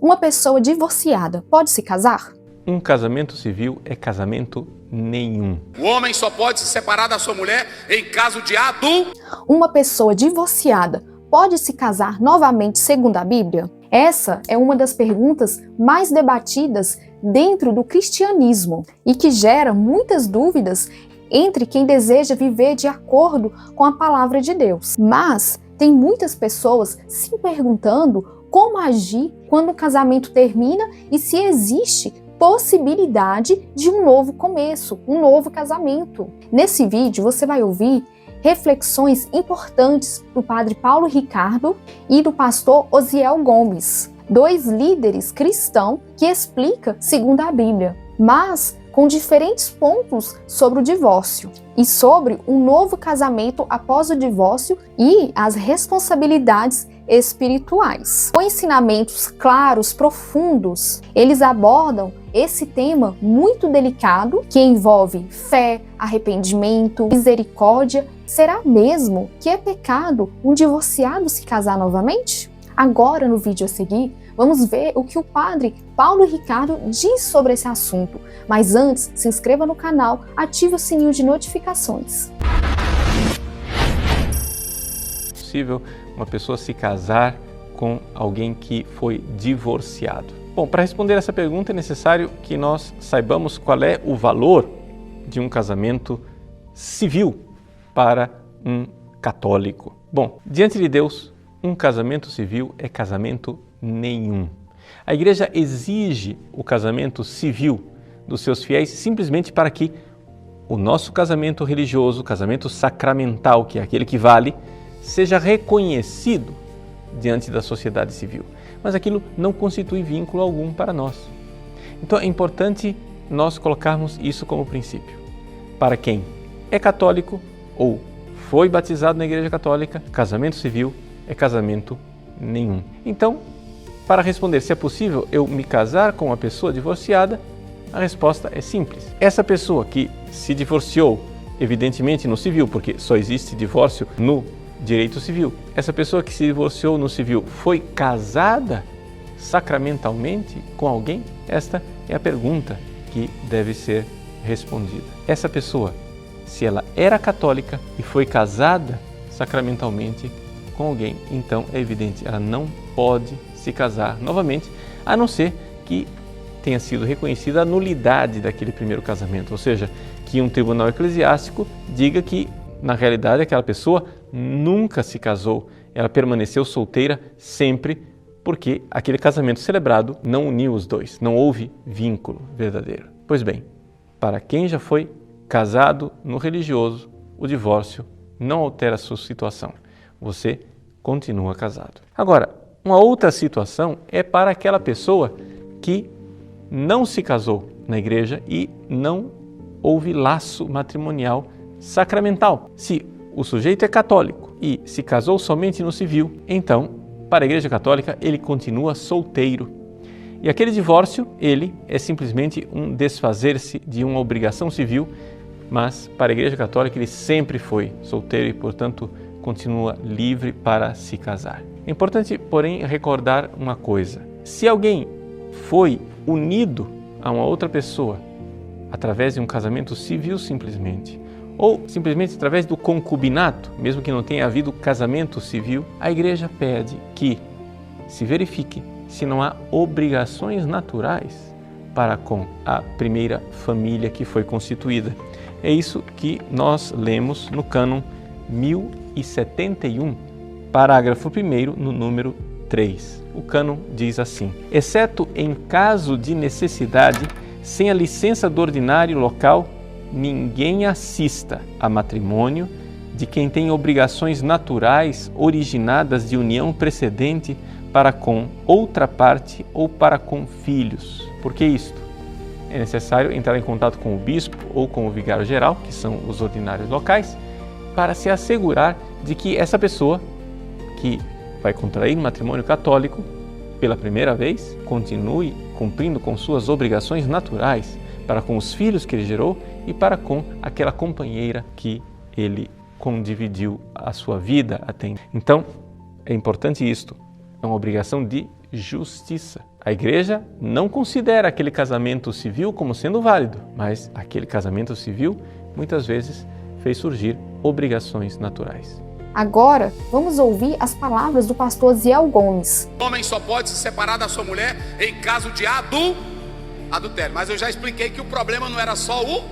Uma pessoa divorciada pode se casar? Um casamento civil é casamento nenhum. O homem só pode se separar da sua mulher em caso de adultério. Uma pessoa divorciada pode se casar novamente segundo a Bíblia? Essa é uma das perguntas mais debatidas dentro do cristianismo e que gera muitas dúvidas entre quem deseja viver de acordo com a palavra de Deus. Mas tem muitas pessoas se perguntando como agir quando o casamento termina e se existe possibilidade de um novo começo, um novo casamento. Nesse vídeo você vai ouvir reflexões importantes do padre Paulo Ricardo e do pastor Osiel Gomes, dois líderes cristãos que explicam segundo a Bíblia, mas com diferentes pontos sobre o divórcio e sobre um novo casamento após o divórcio e as responsabilidades espirituais. Com ensinamentos claros, profundos, eles abordam esse tema muito delicado que envolve fé, arrependimento, misericórdia. Será mesmo que é pecado um divorciado se casar novamente? Agora, no vídeo a seguir, vamos ver o que o padre Paulo Ricardo diz sobre esse assunto. Mas antes, se inscreva no canal, ative o sininho de notificações. É possível uma pessoa se casar com alguém que foi divorciado? Bom, para responder essa pergunta é necessário que nós saibamos qual é o valor de um casamento civil para um católico. Bom, diante de Deus, um casamento civil é casamento nenhum. A Igreja exige o casamento civil dos seus fiéis simplesmente para que o nosso casamento religioso, o casamento sacramental, que é aquele que vale, seja reconhecido diante da sociedade civil. Mas aquilo não constitui vínculo algum para nós. Então é importante nós colocarmos isso como princípio. Para quem é católico ou foi batizado na Igreja Católica, casamento civil é casamento nenhum. Então, para responder se é possível eu me casar com uma pessoa divorciada, a resposta é simples. Essa pessoa que se divorciou, evidentemente no civil, porque só existe divórcio no direito civil. Essa pessoa que se divorciou no civil foi casada sacramentalmente com alguém? Esta é a pergunta que deve ser respondida. Essa pessoa, se ela era católica e foi casada sacramentalmente com alguém, então é evidente, ela não pode se casar novamente, a não ser que tenha sido reconhecida a nulidade daquele primeiro casamento, ou seja, que um tribunal eclesiástico diga que, na realidade, aquela pessoa nunca se casou, ela permaneceu solteira sempre porque aquele casamento celebrado não uniu os dois, não houve vínculo verdadeiro. Pois bem, para quem já foi casado no religioso, o divórcio não altera a sua situação. Você continua casado. Agora, uma outra situação é para aquela pessoa que não se casou na igreja e não houve laço matrimonial sacramental. Se o sujeito é católico e se casou somente no civil, então, para a Igreja Católica, ele continua solteiro. E aquele divórcio, ele é simplesmente um desfazer-se de uma obrigação civil, mas para a Igreja Católica ele sempre foi solteiro e, portanto, continua livre para se casar. É importante, porém, recordar uma coisa. Se alguém foi unido a uma outra pessoa através de um casamento civil simplesmente, ou simplesmente através do concubinato, mesmo que não tenha havido casamento civil, a Igreja pede que se verifique se não há obrigações naturais para com a primeira família que foi constituída. É isso que nós lemos no cânon 1071, parágrafo 1º, no número 3. O cânon diz assim: exceto em caso de necessidade, sem a licença do ordinário local, ninguém assista a matrimônio de quem tem obrigações naturais originadas de união precedente para com outra parte ou para com filhos. Por que isto? É necessário entrar em contato com o bispo ou com o vigário-geral, que são os ordinários locais, para se assegurar de que essa pessoa que vai contrair um matrimônio católico pela primeira vez continue cumprindo com suas obrigações naturais para com os filhos que ele gerou e para com aquela companheira que ele condividiu a sua vida até então. Então, é importante isto. É uma obrigação de justiça. A igreja não considera aquele casamento civil como sendo válido, mas aquele casamento civil muitas vezes fez surgir obrigações naturais. Agora, vamos ouvir as palavras do pastor Ziel Gomes. O homem só pode se separar da sua mulher em caso de adultério. Mas eu já expliquei que o problema não era só o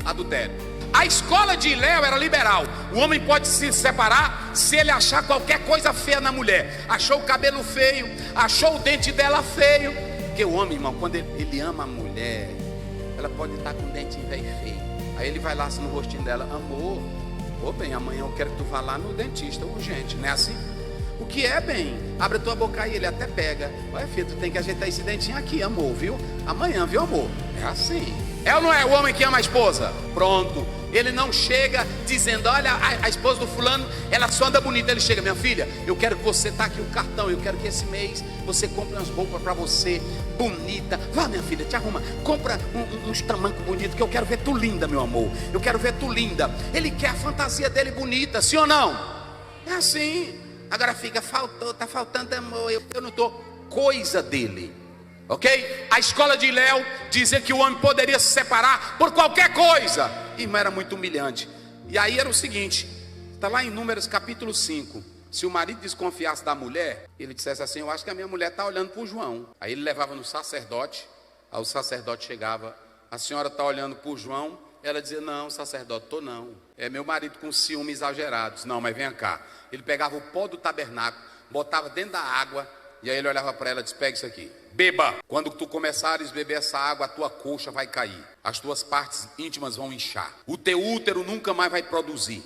adultério. A escola de Léo era liberal. O homem pode se separar se ele achar qualquer coisa feia na mulher. Achou o cabelo feio, achou o dente dela feio. Porque o homem, irmão, quando ele ama a mulher, ela pode estar com o dente velho feio. Aí ele vai lá assim no rostinho dela: amor, ô bem, amanhã eu quero que tu vá lá no dentista urgente, não é assim? O que é, bem? Abre a tua boca aí, ele até pega. Olha, filho, tu tem que ajeitar esse dentinho aqui, amor, viu? Amanhã, viu, amor? É assim. É ou não é o homem que ama a esposa? Pronto. Ele não chega dizendo: olha, a esposa do fulano, ela só anda bonita. Ele chega: minha filha, eu quero que você tá aqui o cartão, eu quero que esse mês você compre umas roupas para você, bonita. Vá, minha filha, te arruma, compra uns tamancos bonitos, que eu quero ver tu linda, meu amor. Eu quero ver tu linda. Ele quer a fantasia dele bonita, sim ou não? É assim. Agora fica: tá faltando amor, eu não tô. Coisa dele. Ok? A escola de Léo dizia que o homem poderia se separar por qualquer coisa. Irmão, era muito humilhante. E aí era o seguinte, está lá em Números capítulo 5. Se o marido desconfiasse da mulher, ele dissesse assim: eu acho que a minha mulher está olhando para o João. Aí ele levava no sacerdote. Aí o sacerdote chegava: a senhora está olhando para o João? Ela dizia: não, sacerdote, estou não. É meu marido com ciúme exagerados. Não, mas venha cá. Ele pegava o pó do tabernáculo, botava dentro da água, e aí ele olhava para ela e disse: pega isso aqui, beba. Quando tu começares a beber essa água, a tua coxa vai cair, as tuas partes íntimas vão inchar, o teu útero nunca mais vai produzir,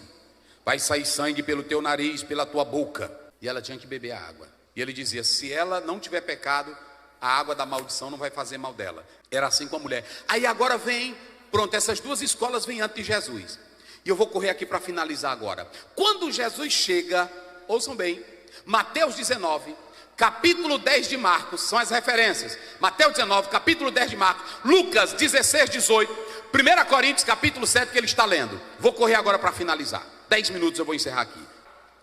vai sair sangue pelo teu nariz, pela tua boca. E ela tinha que beber a água. E ele dizia: se ela não tiver pecado, a água da maldição não vai fazer mal dela. Era assim com a mulher. Aí agora vem, pronto, essas duas escolas vêm antes de Jesus. E eu vou correr aqui para finalizar agora. Quando Jesus chega, ouçam bem, Mateus 19, capítulo 10 de Marcos, são as referências. Mateus 19, capítulo 10 de Marcos, Lucas 16, 18, 1 Coríntios capítulo 7 que ele está lendo. Vou correr agora para finalizar. 10 minutos eu vou encerrar aqui.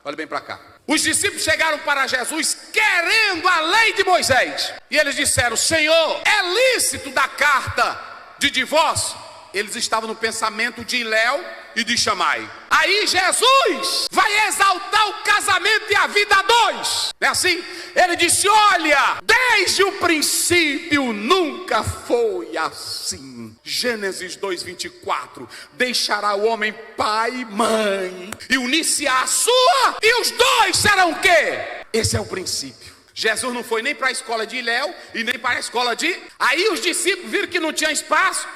Olha bem para cá. Os discípulos chegaram para Jesus querendo a lei de Moisés. E eles disseram: Senhor, é lícito dar carta de divórcio? Eles estavam no pensamento de Léo e de Chamai. Aí Jesus vai exaltar o casamento e a vida a dois. É assim? Ele disse: olha, desde o princípio nunca foi assim. Gênesis 2:24. Deixará o homem pai e mãe e unir-se-á a sua, e os dois serão o quê? Esse é o princípio. Jesus não foi nem para a escola de Léo e nem para a escola de... Aí os discípulos viram que não tinha espaço,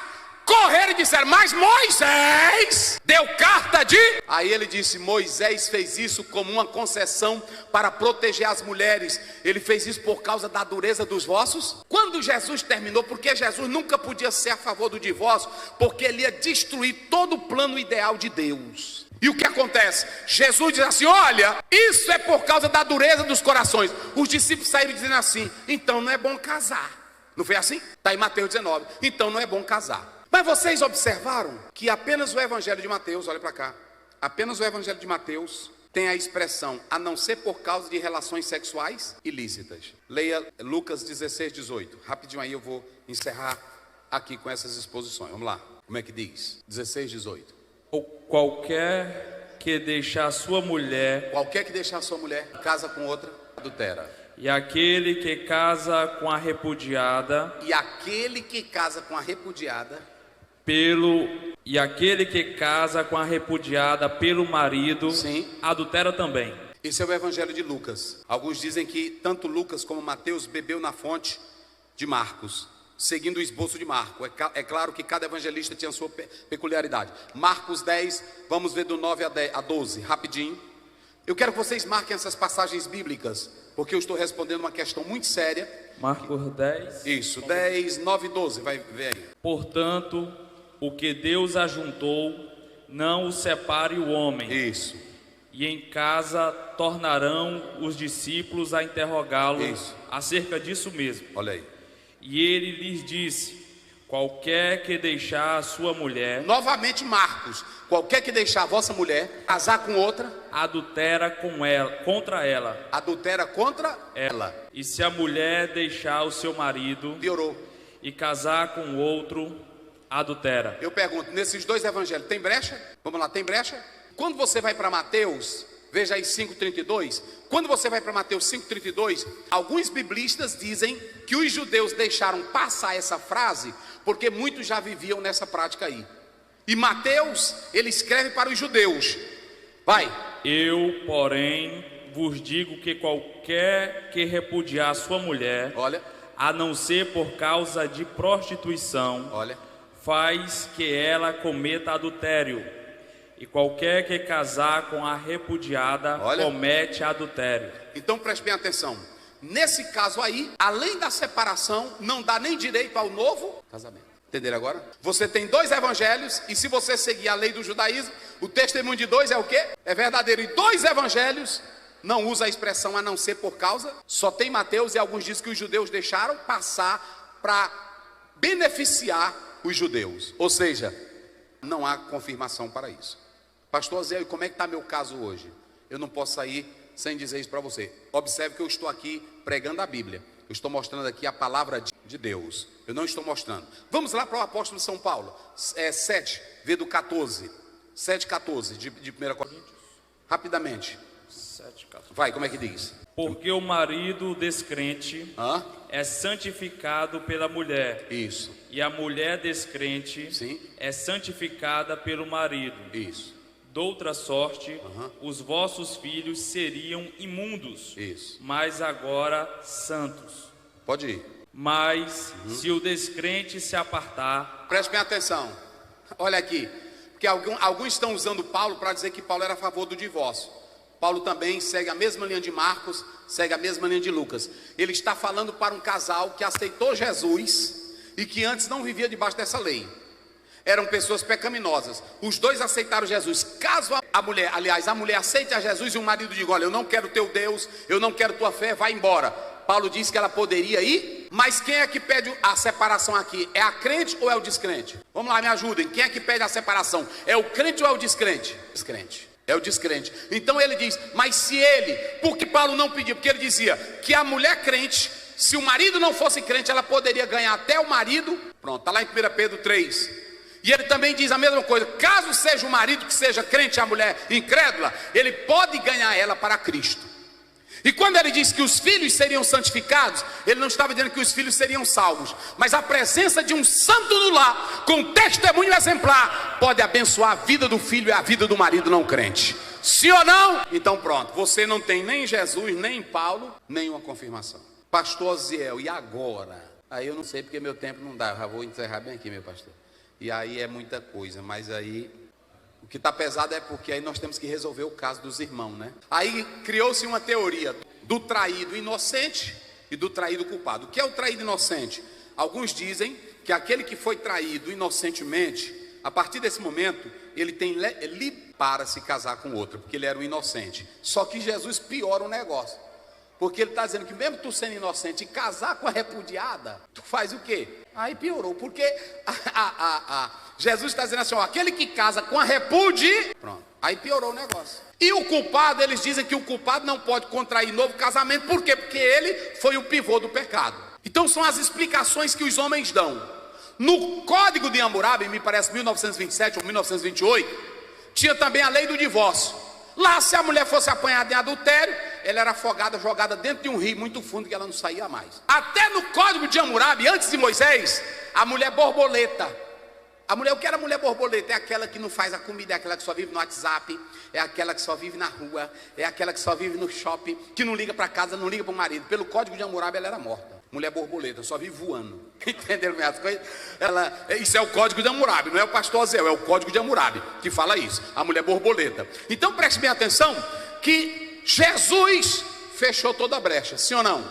correram e disseram: mas Moisés deu carta de... Aí ele disse: Moisés fez isso como uma concessão para proteger as mulheres. Ele fez isso por causa da dureza dos vossos. Quando Jesus terminou, porque Jesus nunca podia ser a favor do divórcio, porque ele ia destruir todo o plano ideal de Deus. E o que acontece? Jesus diz assim: olha, isso é por causa da dureza dos corações. Os discípulos saíram dizendo assim: então não é bom casar. Não foi assim? Está em Mateus 19. Então não é bom casar. Mas vocês observaram que apenas o Evangelho de Mateus, olha para cá, apenas o Evangelho de Mateus tem a expressão "a não ser por causa de relações sexuais ilícitas". Leia Lucas 16, 18. Rapidinho aí eu vou encerrar aqui com essas exposições. Vamos lá. Como é que diz? 16, 18. Ou qualquer que deixar sua mulher... Qualquer que deixar sua mulher, casa com outra, adultera. E aquele que casa com a repudiada... E aquele que casa com a repudiada... E aquele que casa com a repudiada pelo marido, sim, adultera também. Esse é o Evangelho de Lucas. Alguns dizem que tanto Lucas como Mateus bebeu na fonte de Marcos, seguindo o esboço de Marcos. É claro que cada evangelista tinha a sua peculiaridade. Marcos 10, vamos ver do 9 a 12, rapidinho. Eu quero que vocês marquem essas passagens bíblicas, porque eu estou respondendo uma questão muito séria. Marcos 10. Isso, 10, 9 e 12, vai ver aí. Portanto, o que Deus ajuntou, não o separe o homem. Isso. E em casa tornarão os discípulos a interrogá-lo acerca disso mesmo. Olha aí. E ele lhes disse: Qualquer que deixar a sua mulher, Novamente, Marcos, qualquer que deixar a vossa mulher casar com outra, adultera com ela, contra ela. adultera contra ela. E se a mulher deixar o seu marido Piorou. e casar com outro, adultera. Eu pergunto, nesses dois evangelhos, tem brecha? Vamos lá, tem brecha? Quando você vai para Mateus, veja aí 5,32. Quando você vai para Mateus 5,32, alguns biblistas dizem que os judeus deixaram passar essa frase porque muitos já viviam nessa prática aí. E Mateus, ele escreve para os judeus. Vai. Eu, porém, vos digo que qualquer que repudiar sua mulher, Olha, a não ser por causa de prostituição, olha. faz que ela cometa adultério. E qualquer que casar com a repudiada, Olha. comete adultério. Então preste bem atenção. Nesse caso aí, além da separação, não dá nem direito ao novo casamento. Entenderam agora? Você tem dois evangelhos, e se você seguir a lei do judaísmo, o testemunho de dois é o quê? É verdadeiro. E dois evangelhos não usa a expressão a não ser por causa. Só tem Mateus, e alguns dizem que os judeus deixaram passar para beneficiar os judeus. Ou seja, não há confirmação para isso. Pastor Zé, como é que está meu caso hoje? Eu não posso sair sem dizer isso para você. Observe que eu estou aqui pregando a Bíblia. Eu estou mostrando aqui a palavra de Deus. Eu não estou mostrando. Vamos lá para o apóstolo de São Paulo. 7, vê do 14. 7,14 de 1 Coríntios. Rapidamente. 7:14. Vai, como é que diz? Porque o marido descrente Hã? é santificado pela mulher, Isso, e a mulher descrente Sim. é santificada pelo marido. isso, Doutra sorte, os vossos filhos seriam imundos, isso. mas agora santos. Pode ir. Mas se o descrente se apartar, Preste bem atenção. Olha aqui. Porque alguns estão usando Paulo para dizer que Paulo era a favor do divórcio. Paulo também segue a mesma linha de Marcos, segue a mesma linha de Lucas. Ele está falando para um casal que aceitou Jesus e que antes não vivia debaixo dessa lei. Eram pessoas pecaminosas. Os dois aceitaram Jesus. Caso a mulher, aliás, a mulher aceite a Jesus e o marido diga: olha, eu não quero teu Deus, eu não quero tua fé, vai embora. Paulo disse que ela poderia ir, mas quem é que pede a separação aqui? É a crente ou é o descrente? Vamos lá, me ajudem. Quem é que pede a separação? É o crente ou é o descrente? Descrente. É o descrente. Então ele diz, mas se ele, porque Paulo não pediu, porque ele dizia que a mulher crente, se o marido não fosse crente, ela poderia ganhar até o marido. Pronto, está lá em 1 Pedro 3. E ele também diz a mesma coisa, caso seja o marido que seja crente e a mulher incrédula, ele pode ganhar ela para Cristo. E quando ele diz que os filhos seriam santificados, ele não estava dizendo que os filhos seriam salvos, mas a presença de um santo no lar, com testemunho exemplar, pode abençoar a vida do filho e a vida do marido não crente. Sim ou não? Então pronto, você não tem nem em Jesus, nem em Paulo, nenhuma confirmação. Pastor Ziel, e agora? Aí eu não sei porque meu tempo não dá, já vou encerrar bem aqui, meu pastor. E aí é muita coisa, mas aí o que está pesado é porque aí nós temos que resolver o caso dos irmãos, né? Aí criou-se uma teoria do traído inocente e do traído culpado. O que é o traído inocente? Alguns dizem que aquele que foi traído inocentemente, a partir desse momento, ele tem para se casar com outro, porque ele era um inocente. Só que Jesus piora o negócio. Porque ele está dizendo que mesmo tu sendo inocente e casar com a repudiada, tu faz o quê? Aí piorou, porque Jesus está dizendo assim, ó, aquele que casa com a repudiada, pronto, aí piorou o negócio. E o culpado, eles dizem que o culpado não pode contrair novo casamento, por quê? Porque ele foi o pivô do pecado. Então são as explicações que os homens dão. No Código de Hammurabi, me parece 1927 ou 1928, tinha também a lei do divórcio. Lá, se a mulher fosse apanhada em adultério, ela era afogada, jogada dentro de um rio muito fundo que ela não saía mais. Até no Código de Hammurabi, antes de Moisés, a mulher borboleta. A mulher, o que era mulher borboleta? É aquela que não faz a comida, é aquela que só vive no WhatsApp, é aquela que só vive na rua, é aquela que só vive no shopping, que não liga para casa, não liga para o marido. Pelo Código de Hammurabi ela era morta. Mulher borboleta, só vive voando. Entenderam minhas coisas? Isso é o Código de Hammurabi, não é o pastor Zé, é o Código de Hammurabi que fala isso, a mulher borboleta. Então preste bem atenção que Jesus fechou toda a brecha, sim ou não?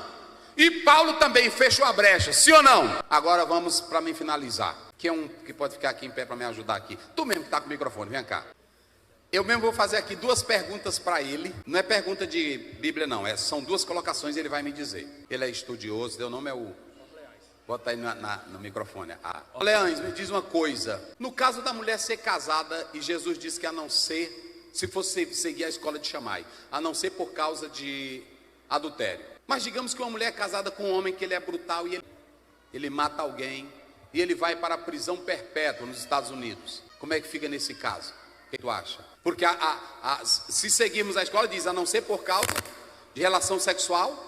E Paulo também fechou a brecha, sim ou não? Agora vamos para mim finalizar. Que é um que pode ficar aqui em pé para me ajudar aqui. Tu mesmo que está com o microfone, vem cá. Eu mesmo vou fazer aqui duas perguntas para ele. Não é pergunta de Bíblia não, são duas colocações e ele vai me dizer. Ele é estudioso, seu nome é o Bota aí no microfone. Leães, me diz uma coisa. No caso da mulher ser casada, e Jesus disse que a não ser, se fosse seguir a escola de Shammai, a não ser por causa de adultério. Mas digamos que uma mulher é casada com um homem que ele é brutal e ele mata alguém e ele vai para a prisão perpétua nos Estados Unidos. Como é que fica nesse caso? O que tu acha? Porque se seguirmos a escola, diz a não ser por causa de relação sexual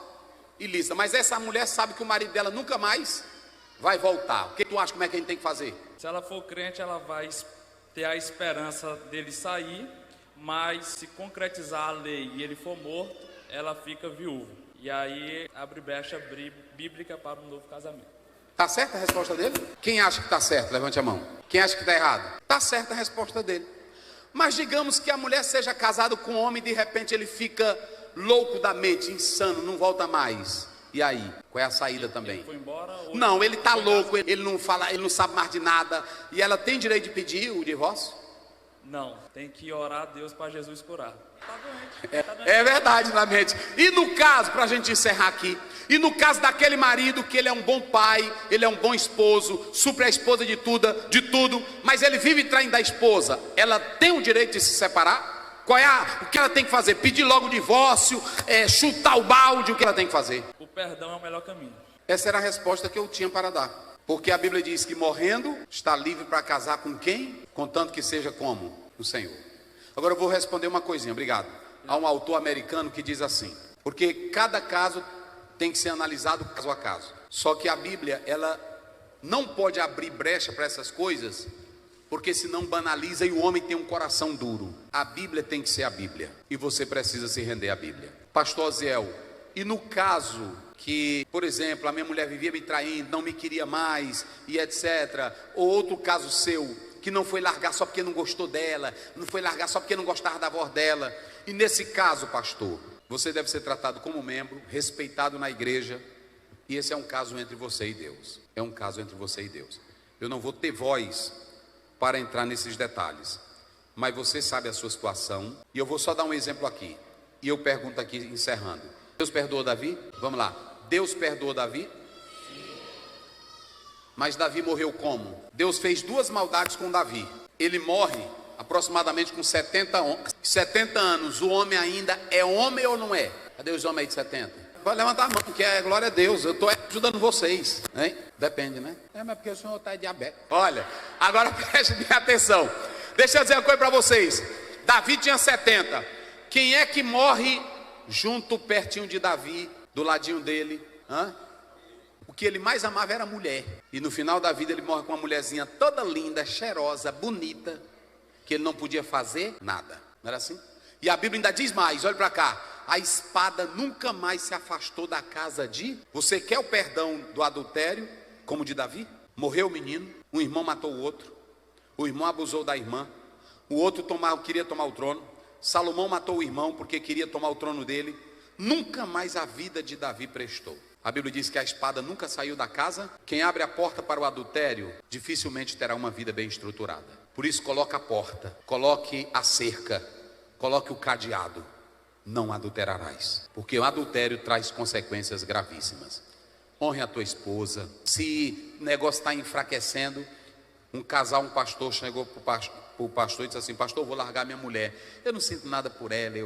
ilícita. Mas essa mulher sabe que o marido dela nunca mais vai voltar. O que tu acha? Como é que a gente tem que fazer? Se ela for crente, ela vai ter a esperança dele sair, mas se concretizar a lei e ele for morto, ela fica viúva. E aí abre brecha bíblica para um novo casamento. Tá certa a resposta dele? Quem acha que tá certo? Levante a mão. Quem acha que tá errado? Tá certa a resposta dele. Mas digamos que a mulher seja casada com um homem e de repente ele fica louco da mente, insano, não volta mais. E aí? Qual é a saída também? Ele foi embora, ou não, ele tá louco, ele não fala, ele não sabe mais de nada. E ela tem direito de pedir o divórcio? Não, tem que orar a Deus para Jesus curar. Tá doente. É verdade, na mente. E no caso, para a gente encerrar aqui, e no caso daquele marido que ele é um bom pai, ele é um bom esposo, supre a esposa de tudo, mas ele vive traindo a esposa, ela tem o direito de se separar? O que ela tem que fazer? Pedir logo o divórcio, chutar o balde, o que ela tem que fazer? O perdão é o melhor caminho. Essa era a resposta que eu tinha para dar. Porque a Bíblia diz que morrendo está livre para casar com quem? Contanto que seja como? O Senhor. Agora eu vou responder uma coisinha, obrigado. Há um autor americano que diz assim: porque cada caso tem que ser analisado caso a caso. Só que a Bíblia, ela não pode abrir brecha para essas coisas, porque senão banaliza e o homem tem um coração duro. A Bíblia tem que ser a Bíblia, e você precisa se render à Bíblia. Pastor Aziel, e no caso que, por exemplo, a minha mulher vivia me traindo, não me queria mais, e etc. Ou outro caso seu, que não foi largar só porque não gostou dela, não foi largar só porque não gostava da voz dela. E nesse caso, pastor, você deve ser tratado como membro, respeitado na igreja, e esse é um caso entre você e Deus. É um caso entre você e Deus. Eu não vou ter voz para entrar nesses detalhes, mas você sabe a sua situação, e eu vou só dar um exemplo aqui, e eu pergunto aqui, encerrando: Deus perdoou Davi? Vamos lá. Deus perdoou Davi? Mas Davi morreu como? Deus fez duas maldades com Davi. Ele morre aproximadamente com 70 anos. O homem ainda é homem ou não é? Cadê os homens aí de 70? Vai levantar a mão, porque é glória a Deus. Eu estou ajudando vocês, hein? Depende, né? Mas porque o senhor está diabético. Olha, agora preste bem atenção. Deixa eu dizer uma coisa para vocês. Davi tinha 70. Quem é que morre junto, pertinho de Davi, do ladinho dele? O que ele mais amava era a mulher. E no final da vida ele morre com uma mulherzinha toda linda, cheirosa, bonita, que ele não podia fazer nada. Não era assim? E a Bíblia ainda diz mais, olha para cá: a espada nunca mais se afastou da casa de... Você quer o perdão do adultério, como de Davi? Morreu o menino, um irmão matou o outro, o irmão abusou da irmã, o outro queria tomar o trono, Salomão matou o irmão porque queria tomar o trono dele. Nunca mais a vida de Davi prestou. A Bíblia diz que a espada nunca saiu da casa. Quem abre a porta para o adultério dificilmente terá uma vida bem estruturada. Por isso, coloque a porta, coloque a cerca, coloque o cadeado: não adulterarás, porque o adultério traz consequências gravíssimas. Honre a tua esposa. Se o negócio está enfraquecendo, um pastor chegou para o pastor e disse assim: pastor, eu vou largar minha mulher, eu não sinto nada por ela.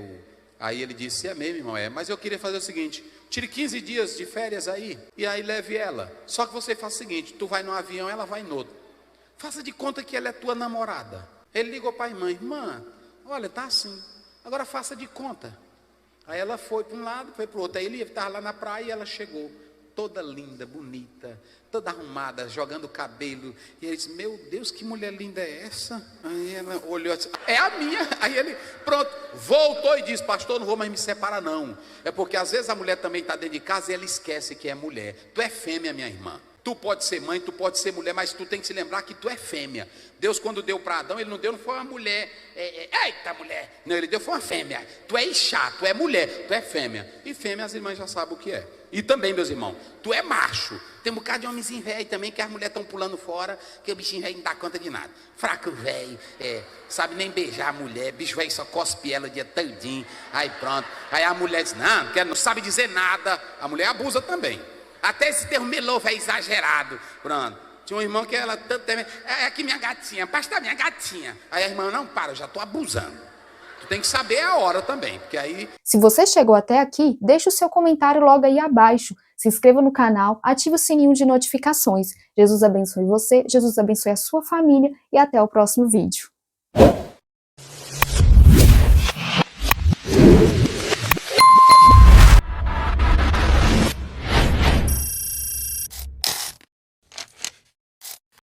Aí ele disse: é mesmo, irmão? Mas eu queria fazer o seguinte: tire 15 dias de férias aí, e aí leve ela. Só que você faça o seguinte: tu vai num avião, ela vai no outro. Faça de conta que ela é tua namorada. Ele ligou para a irmã: irmã, olha, tá assim, agora faça de conta. Aí ela foi para um lado, foi para o outro. Aí ele estava lá na praia e ela chegou, toda linda, bonita, toda arrumada, jogando cabelo. E ele disse: meu Deus, que mulher linda é essa? Aí ela olhou e disse: é a minha. Aí ele, pronto, voltou e disse: pastor, não vou mais me separar não. É porque às vezes a mulher também está dentro de casa e ela esquece que é mulher. Tu é fêmea, minha irmã. Tu pode ser mãe, tu pode ser mulher, mas tu tem que se lembrar que tu é fêmea. Deus, quando deu para Adão, ele não foi uma mulher, eita mulher. Não, ele deu foi uma fêmea. Tu é Ixá, tu é mulher, tu é fêmea. E fêmea as irmãs já sabem o que é. E também, meus irmãos, tu é macho. Tem um bocado de homenzinho velho também, que as mulheres estão pulando fora, que o bichinho velho não dá conta de nada. Fraco velho, sabe nem beijar a mulher, bicho velho só cospe ela o dia todinho. Aí pronto, aí a mulher diz: não sabe dizer nada. A mulher abusa também. Até esse termo melofo é exagerado. Pronto. Tinha um irmão que ela tanto tempo. É aqui minha gatinha, pastor, minha gatinha. Aí a irmã, não, para, eu já tô abusando. Tu tem que saber a hora também, porque aí... Se você chegou até aqui, deixe o seu comentário logo aí abaixo. Se inscreva no canal, ative o sininho de notificações. Jesus abençoe você, Jesus abençoe a sua família e até o próximo vídeo.